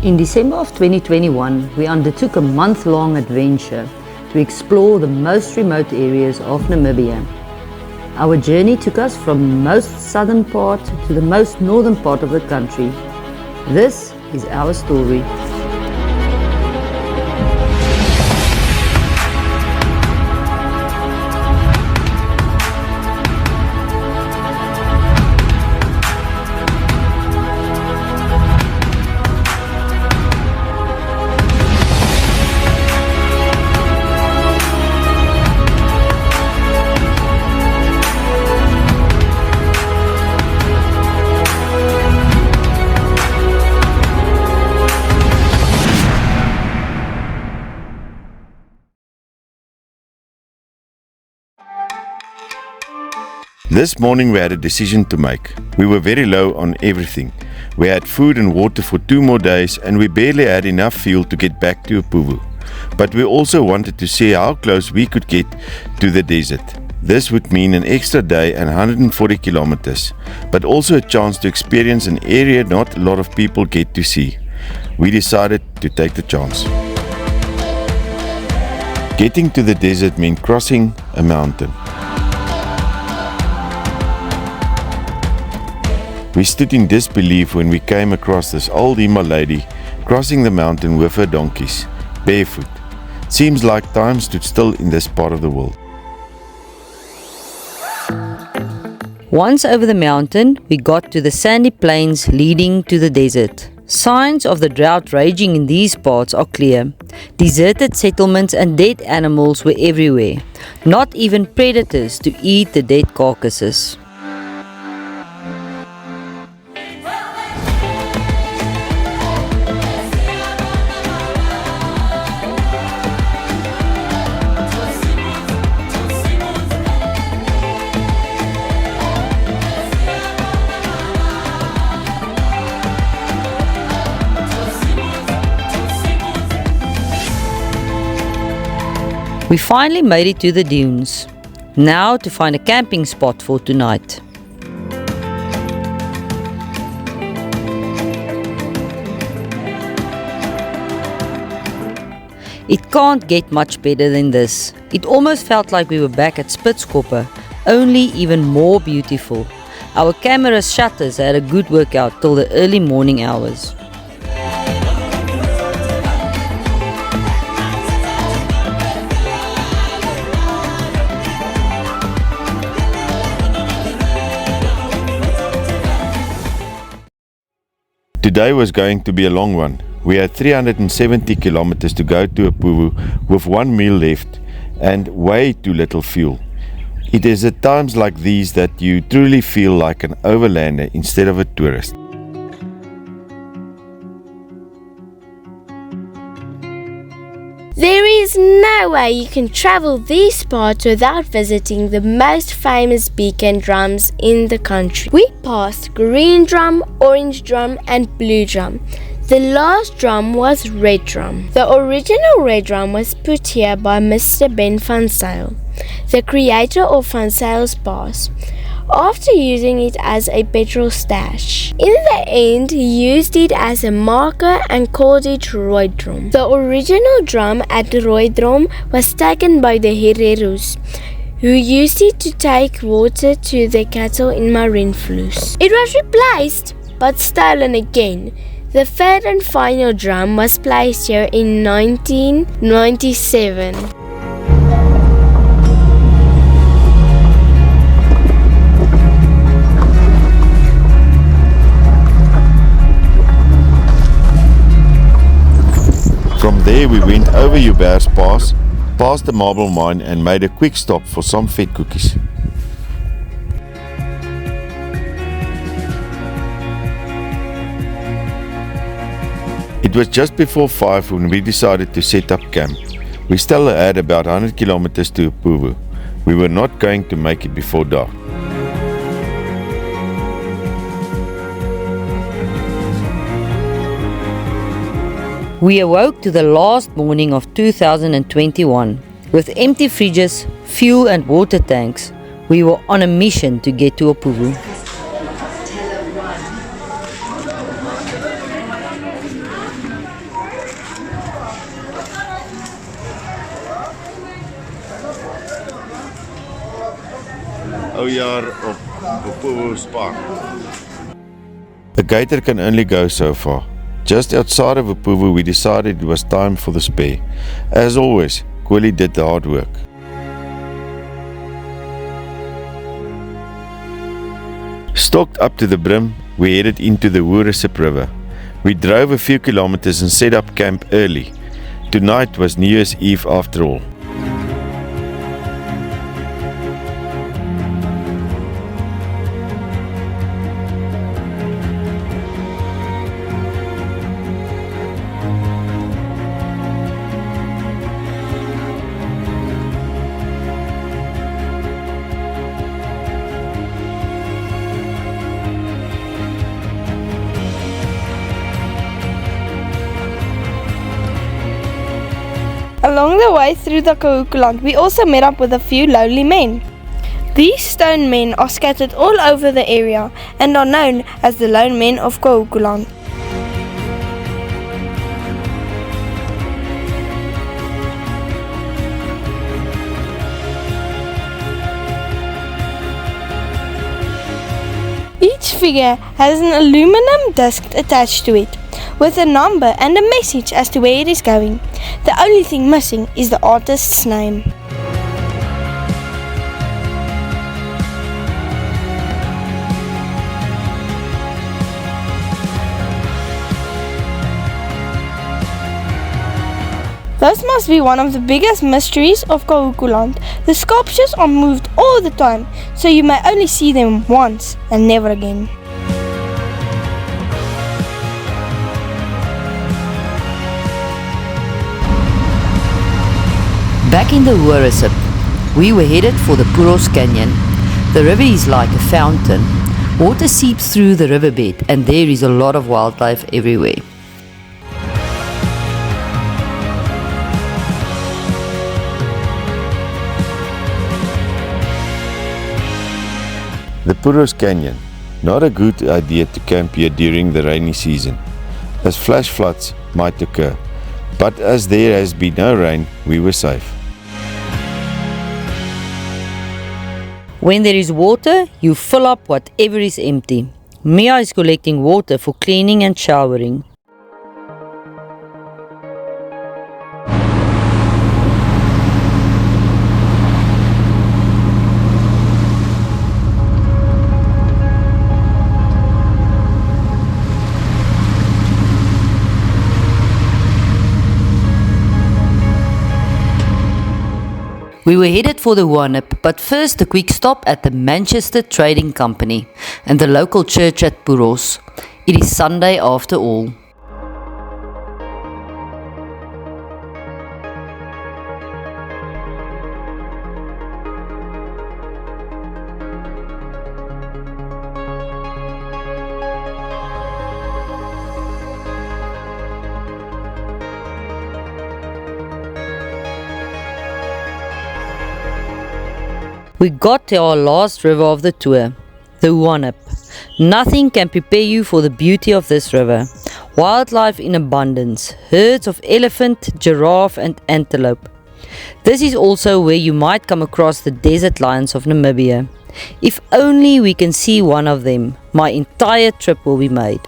In December of 2021, we undertook a month-long adventure to explore the most remote areas of Namibia. Our journey took us from the most southern part to the most northern part of the country. This is our story. This morning we had a decision to make. We were very low on everything. We had food and water for 2 more days and we barely had enough fuel to get back to Opuvu. But we also wanted to see how close we could get to the desert. This would mean an extra day and 140 kilometers, but also a chance to experience an area not a lot of people get to see. We decided to take the chance. Getting to the desert meant crossing a mountain. We stood in disbelief when we came across this old Ima lady crossing the mountain with her donkeys, barefoot. Seems like time stood still in this part of the world. Once over the mountain, we got to the sandy plains leading to the desert. Signs of the drought raging in these parts are clear. Deserted settlements and dead animals were everywhere, not even predators to eat the dead carcasses. We finally made it to the dunes. Now to find a camping spot for tonight. It can't get much better than this. It almost felt like we were back at Spitskoppe, only even more beautiful. Our camera shutters had a good workout till the early morning hours. Today was going to be a long one. We had 370 kilometers to go to Opuvu with 1 meal left and way too little fuel. It is at times like these that you truly feel like an overlander instead of a tourist. There is no way you can travel these parts without visiting the most famous beacon drums in the country. We passed Green Drum, Orange Drum and Blue Drum. The last drum was Red Drum. The original Red Drum was put here by Mr. Ben van Zyl, the creator of Van Zyl's Pass, after using it as a petrol stash. In the end, he used it as a marker and called it Rooidrom. The original drum at Rooidrom was taken by the Hereros, who used it to take water to the cattle in Marienfluss. It was replaced, but stolen again. The third and final drum was placed here in 1997. From there we went over Hubert's Pass, past the marble mine and made a quick stop for some vet cookies. It was just before 5 when we decided to set up camp. We still had about 100 kilometers to Opuvu. We were not going to make it before dark. We awoke to the last morning of 2021. With empty fridges, fuel and water tanks, we were on a mission to get to Opuvu. ou jaar op Spa. The gator can only go so far. Just outside of Upuvu, we decided it was time for the spare. As always, Kweli did the hard work. Stocked up to the brim, we headed into the Woerisip River. We drove a few kilometers and set up camp early. Tonight was New Year's Eve after all. Along the way through the Kahukuland, we also met up with a few lonely men. These stone men are scattered all over the area and are known as the lone men of Kahukuland. Each figure has an aluminum disc attached to it, with a number and a message as to where it is going. The only thing missing is the artist's name. This must be one of the biggest mysteries of Kahukuland. The sculptures are moved all the time, so you may only see them once and never again. Back in the Woerisip, we were headed for the Puros Canyon. The river is like a fountain. Water seeps through the riverbed and there is a lot of wildlife everywhere. The Puros Canyon. Not a good idea to camp here during the rainy season, as flash floods might occur. But as there has been no rain, we were safe. When there is water, you fill up whatever is empty. Mia is collecting water for cleaning and showering. We were headed for the Woerisip, but first a quick stop at the Manchester Trading Company and the local church at Puros. It is Sunday after all. We got to our last river of the tour, the Woerisip. Nothing can prepare you for the beauty of this river. Wildlife in abundance, herds of elephant, giraffe and antelope. This is also where you might come across the desert lions of Namibia. If only we can see one of them, my entire trip will be made.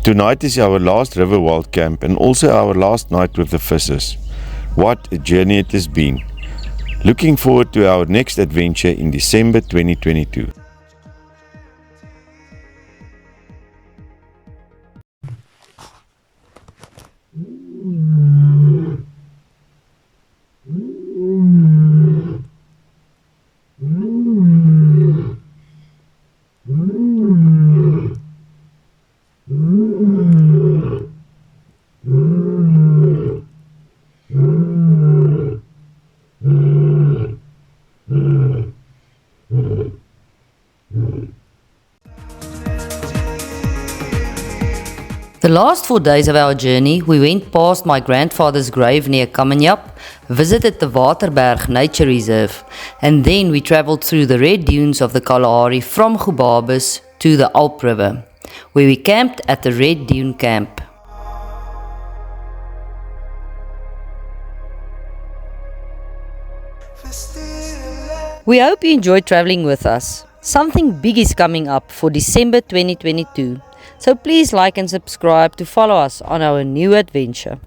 Tonight is our last river wild camp and also our last night with the fishers. What a journey it has been. Looking forward to our next adventure in December 2022. The last 4 days of our journey, we went past my grandfather's grave near Kamenjap, visited the Waterberg Nature Reserve, and then we travelled through the red dunes of the Kalahari from Gubabis to the Alp River, where we camped at the Red Dune Camp. We hope you enjoyed travelling with us. Something big is coming up for December 2022, so please like and subscribe to follow us on our new adventure.